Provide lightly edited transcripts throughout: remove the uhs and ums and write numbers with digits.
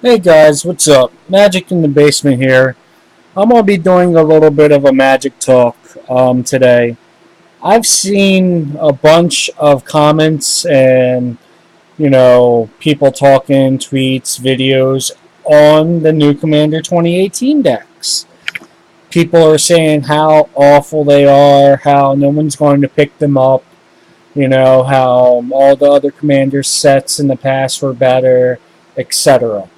Hey guys, what's up? Magic in the basement here. I'm gonna be doing a little bit of a magic talk today. I've seen a bunch of comments and people talking, tweets, videos on the new Commander 2018 decks. People are saying how awful they are, how no one's going to pick them up. How all the other Commander sets in the past were better, etc.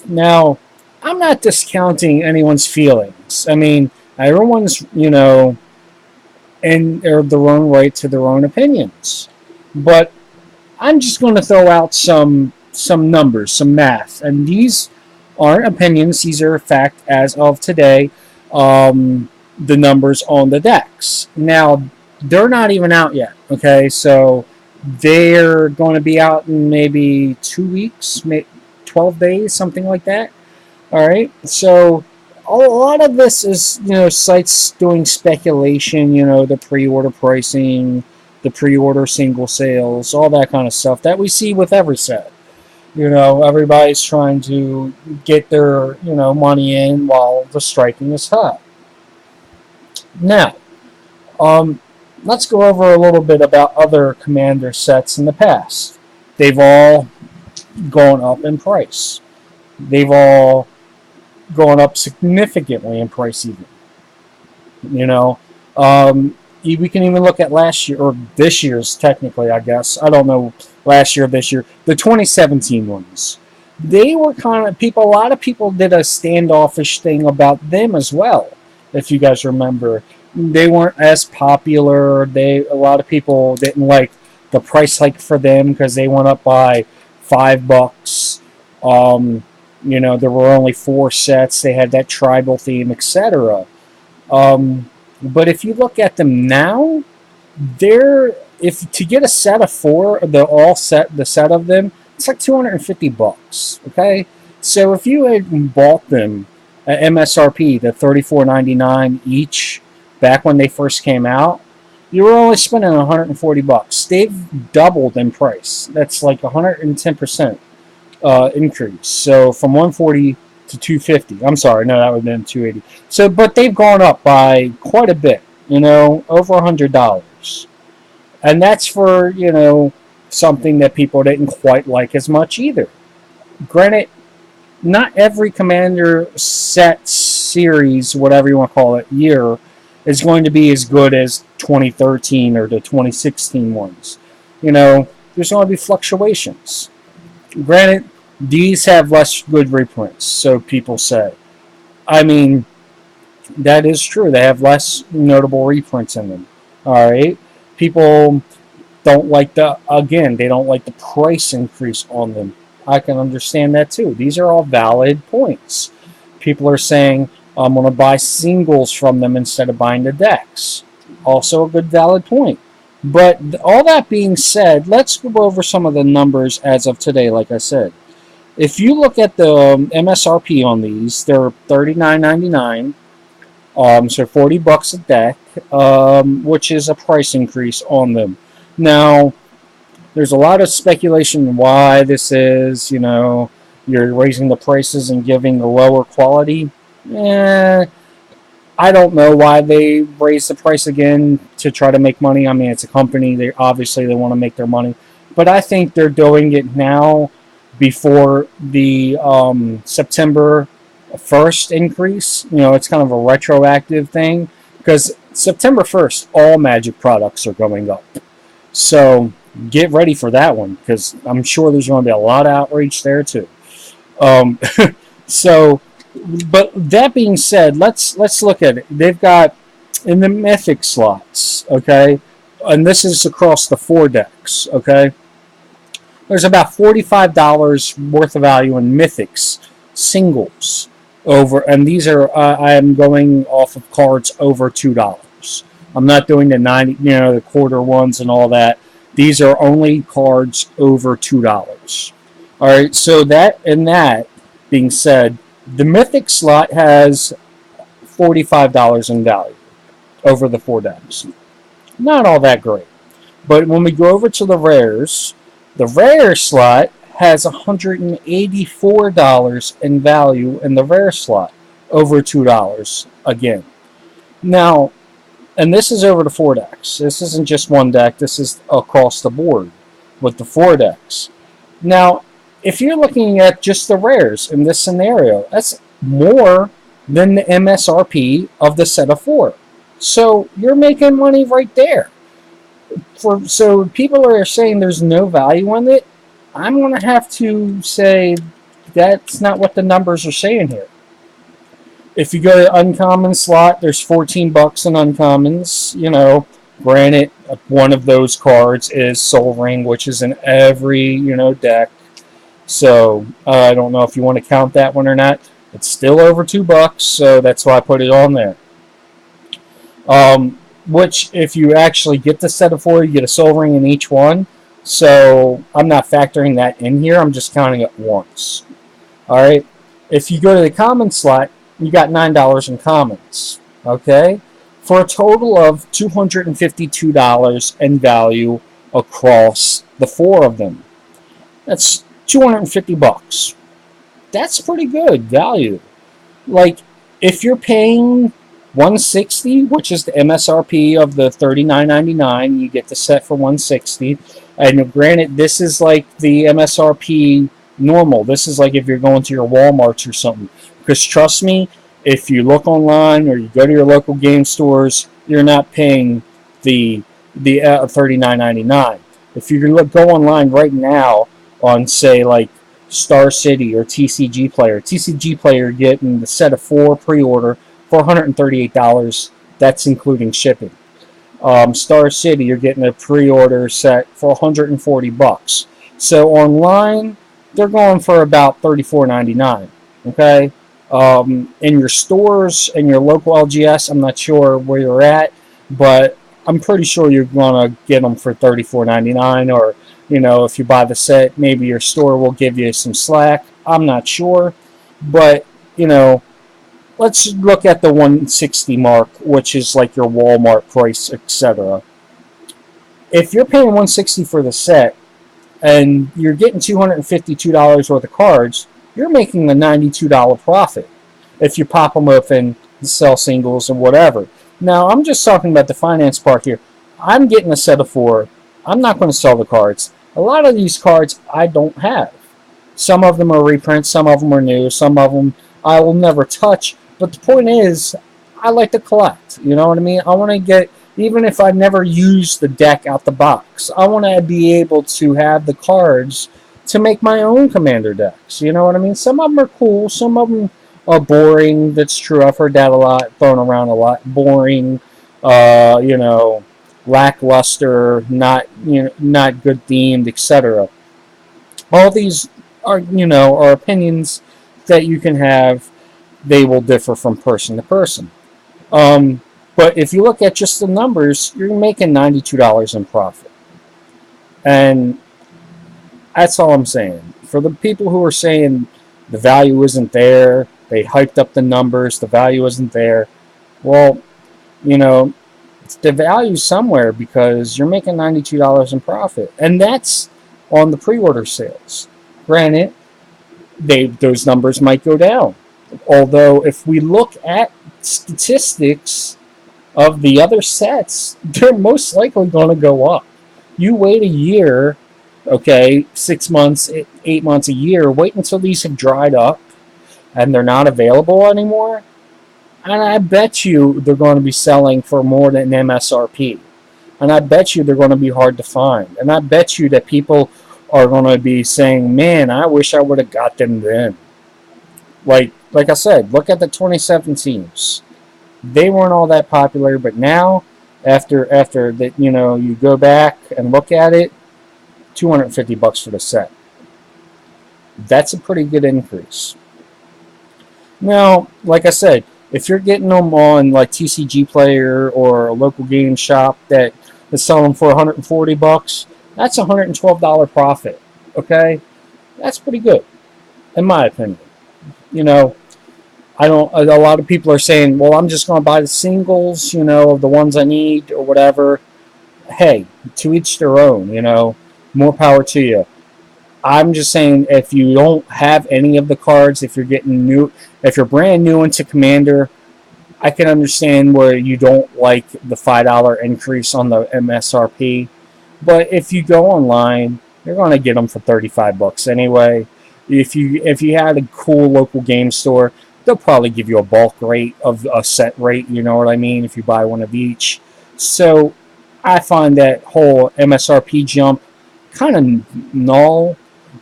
Now, I'm not discounting anyone's feelings. I mean, everyone's, in their own right to their own opinions. But I'm just going to throw out some numbers, some math, and these aren't opinions. These are fact as of today. The numbers on the decks. Now, they're not even out yet. Okay, so they're going to be out in maybe 2 weeks, 12 days, something like that. All right. So a lot of this is, sites doing speculation, the pre-order pricing, the pre-order single sales, all that kind of stuff that we see with every set. Everybody's trying to get their, money in while the striking is hot. Now, um, let's go over a little bit about other Commander sets in the past. They've all gone up in price. They've all gone up significantly in price even. You know, we can even look at last year or this year's technically, I guess. I don't know last year or this year. The 2017 ones. They were kind of people. A lot of people did a standoffish thing about them as well. If you guys remember, they weren't as popular. A lot of people didn't like the price hike for them because they went up by $5. Um, there were only four sets. They had that tribal theme, etc. But if you look at them now, they're if to get a set of four, the set of them, it's like $250. Okay, so if you had bought them at MSRP, the $34.99 each, back when they first came out, you were only spending $140. They've doubled in price. That's like 110% increase. So from 140 to 250. I'm sorry, no, that would have been 280. So, but they've gone up by quite a bit. Over $100, and that's for something that people didn't quite like as much either. Granted, not every Commander set series, whatever you want to call it, year is going to be as good as 2013 or the 2016 ones. There's going to be fluctuations. Granted, these have less good reprints, so people say. I mean, that is true. They have less notable reprints in them. All right. People don't like they don't like the price increase on them. I can understand that too. These are all valid points. People are saying, I'm going to buy singles from them instead of buying the decks. Also a good valid point. But all that being said, let's go over some of the numbers as of today, like I said. If you look at the MSRP on these, they're $39.99. So $40 a deck, which is a price increase on them. Now, there's a lot of speculation why this is. You're raising the prices and giving a lower quality. I don't know why they raised the price again to try to make money. I mean, it's a company. They want to make their money, but I think they're doing it now before the September first increase. It's kind of a retroactive thing because September 1st, all Magic products are going up. So get ready for that one because I'm sure there's going to be a lot of outrage there too. Um, so, but that being said, let's look at it. They've got in the Mythic slots, okay, and this is across the four decks, okay. There's about $45 worth of value in Mythics singles over, and these are I am going off of cards over $2. I'm not doing the 90, the quarter ones and all that. These are only cards over $2. All right, so that being said, the Mythic slot has $45 in value over the four decks. Not all that great. But when we go over to the rares, the rare slot has $184 in value in the rare slot, over $2 again. Now, and this is over the 4 decks. This isn't just one deck, this is across the board with the 4 decks. Now, if you're looking at just the rares in this scenario, that's more than the MSRP of the set of 4. So you're making money right there. So people are saying there's no value in it. I'm going to have to say that's not what the numbers are saying here. If you go to uncommon slot, there's 14 bucks in uncommons. You know, granted, one of those cards is Sol Ring, which is in every, deck. So I don't know if you want to count that one or not. It's still over $2, so that's why I put it on there. Which, if you actually get the set of 4, you get a Sol Ring in each one. So I'm not factoring that in here. I'm just counting it once. All right. If you go to the common slot, you got $9 in commons. Okay, for a total of $252 in value across the 4 of them. That's $250. That's pretty good value. Like, if you're paying $160, which is the MSRP of the $39.99, you get the set for $160. And granted, this is like the MSRP normal. This is like if you're going to your Walmarts or something. Because trust me, if you look online or you go to your local game stores, you're not paying the $39.99. If you go online right now on, say, like Star City or TCG Player getting the set of 4 pre-order for $138. That's including shipping. Star City, you're getting a pre-order set for $140. So online, they're going for about $34.99. Okay, in your stores and your local LGS, I'm not sure where you're at, but I'm pretty sure you're gonna get them for $34.99. Or, if you buy the set, maybe your store will give you some slack. I'm not sure, but let's look at the $160 mark, which is like your Walmart price, etc. If you're paying $160 for the set and you're getting $252 worth of cards, you're making a $92 profit if you pop them up and sell singles and whatever. Now, I'm just talking about the finance part here. I'm getting a set of 4. I'm not going to sell the cards. A lot of these cards I don't have. Some of them are reprints, some of them are new, some of them I will never touch. But the point is, I like to collect. You know what I mean? I want to get, even if I never use the deck out the box, I want to be able to have the cards to make my own Commander decks. You know what I mean? Some of them are cool. Some of them are boring. That's true. I've heard that a lot, thrown around a lot. Boring, lackluster, not good themed, etc. All these are opinions that you can have. They will differ from person to person. But if you look at just the numbers, you're making $92 in profit. And that's all I'm saying. For the people who are saying the value isn't there, they hyped up the numbers, the value isn't there. Well, it's the value somewhere, because you're making $92 in profit. And that's on the pre-order sales. Granted, those numbers might go down. Although, if we look at statistics of the other sets, they're most likely going to go up. You wait a year, 6 months, 8 months, a year, wait until these have dried up and they're not available anymore, and I bet you they're going to be selling for more than MSRP. And I bet you they're going to be hard to find. And I bet you that people are going to be saying, man, I wish I would have got them then. Like I said, look at the 2017s. They weren't all that popular, but now, after that, you go back and look at it, $250 for the set. That's a pretty good increase. Now, like I said, if you're getting them on like TCG Player or a local game shop that is selling them for $140, that's a $112 profit. Okay, that's pretty good, in my opinion. A lot of people are saying, well, I'm just going to buy the singles, the ones I need or whatever. Hey, to each their own, more power to you. I'm just saying, if you don't have any of the cards, if you're brand new into Commander, I can understand where you don't like the $5 increase on the MSRP. But if you go online, you're going to get them for $35 anyway. If you had a cool local game store, they'll probably give you a bulk rate of a set rate. You know what I mean? If you buy one of each. So I find that whole MSRP jump kind of null.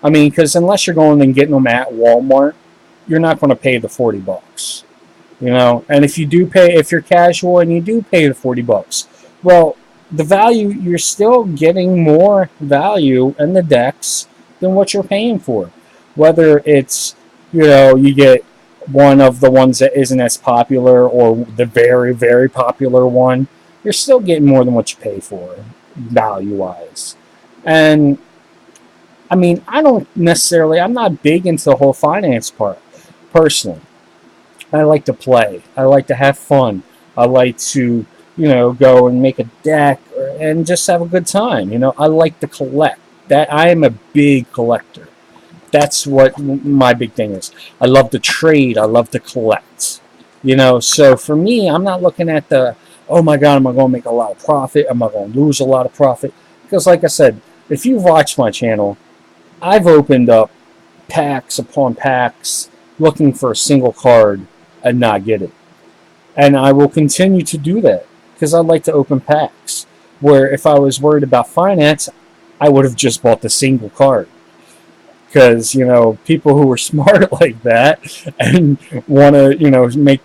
I mean, because unless you're going and getting them at Walmart, you're not going to pay the $40. And if you're casual and you do pay the $40, well, the value, you're still getting more value in the decks than what you're paying for. Whether it's, you get one of the ones that isn't as popular or the very, very popular one, you're still getting more than what you pay for, value-wise. And, I mean, I'm not big into the whole finance part, personally. I like to play. I like to have fun. I like to, go and make a deck and just have a good time. I like to collect. I am a big collector. That's what my big thing is. I love to trade. I love to collect. So for me, I'm not looking at oh my God, am I going to make a lot of profit? Am I going to lose a lot of profit? Because like I said, if you've watched my channel, I've opened up packs upon packs looking for a single card and not get it. And I will continue to do that because I like to open packs. Where if I was worried about finance, I would have just bought the single card. Because, people who are smart like that and want to,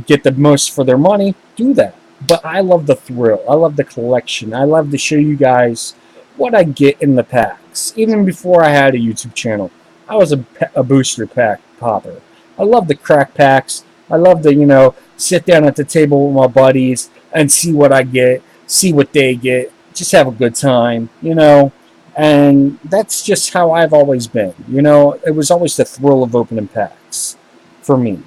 get the most for their money, do that. But I love the thrill. I love the collection. I love to show you guys what I get in the packs. Even before I had a YouTube channel, I was a booster pack popper. I love the crack packs. I love to, sit down at the table with my buddies and see what I get, see what they get, just have a good time, And that's just how I've always been. It was always the thrill of opening packs for me.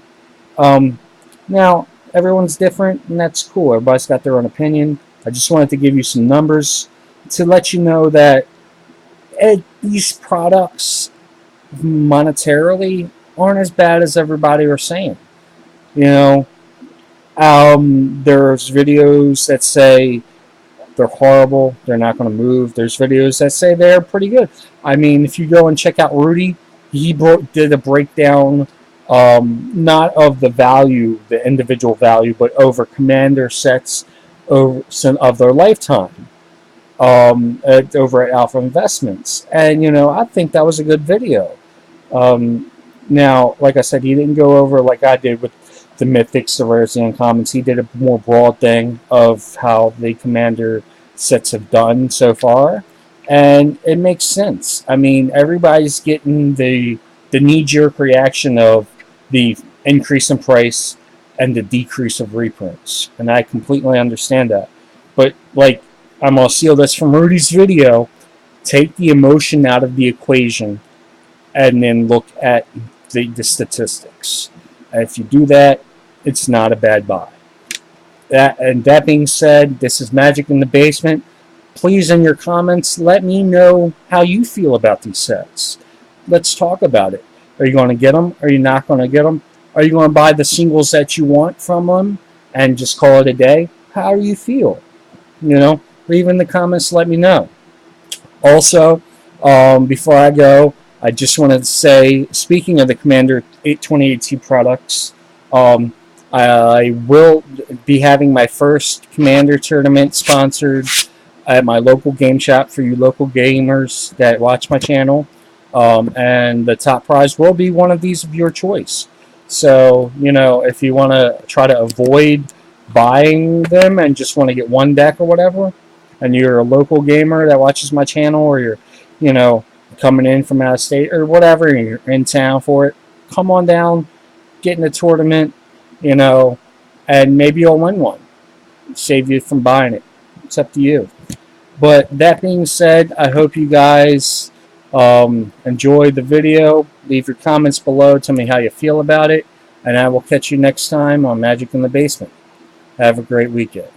Now, everyone's different, and that's cool. Everybody's got their own opinion. I just wanted to give you some numbers to let you know that these products monetarily aren't as bad as everybody are saying. There's videos that say they're horrible, they're not going to move. There's videos that say they're pretty good. I mean, if you go and check out Rudy, he did a breakdown, not of the value, the individual value, but over Commander sets of their lifetime, over at Alpha Investments. And, I think that was a good video. Now, like I said, he didn't go over like I did with the mythics, the rares, the uncommons. He did a more broad thing of how the Commander sets have done so far, and it makes sense. I mean, everybody's getting the knee-jerk reaction of the increase in price and the decrease of reprints, and I completely understand that. But like, I'm gonna steal this from Rudy's video. Take the emotion out of the equation, and then look at the statistics. And if you do that, it's not a bad buy. That being said, this is Magic in the Basement. Please, in your comments, let me know how you feel about these sets. Let's talk about it. Are you going to get them? Are you not going to get them? Are you going to buy the singles that you want from them and just call it a day? How do you feel? Leave in the comments, let me know. Also, before I go, I just wanted to say, speaking of the Commander 2018 products, I will be having my first Commander tournament sponsored at my local game shop for you local gamers that watch my channel. And the top prize will be one of these of your choice. So, if you want to try to avoid buying them and just want to get one deck or whatever, and you're a local gamer that watches my channel, or you're, coming in from out of state or whatever, and you're in town for it, come on down, get in the tournament, and maybe you'll win one. Save you from buying it. It's up to you. But that being said, I hope you guys enjoyed the video. Leave your comments below. Tell me how you feel about it. And I will catch you next time on Magic in the Basement. Have a great weekend.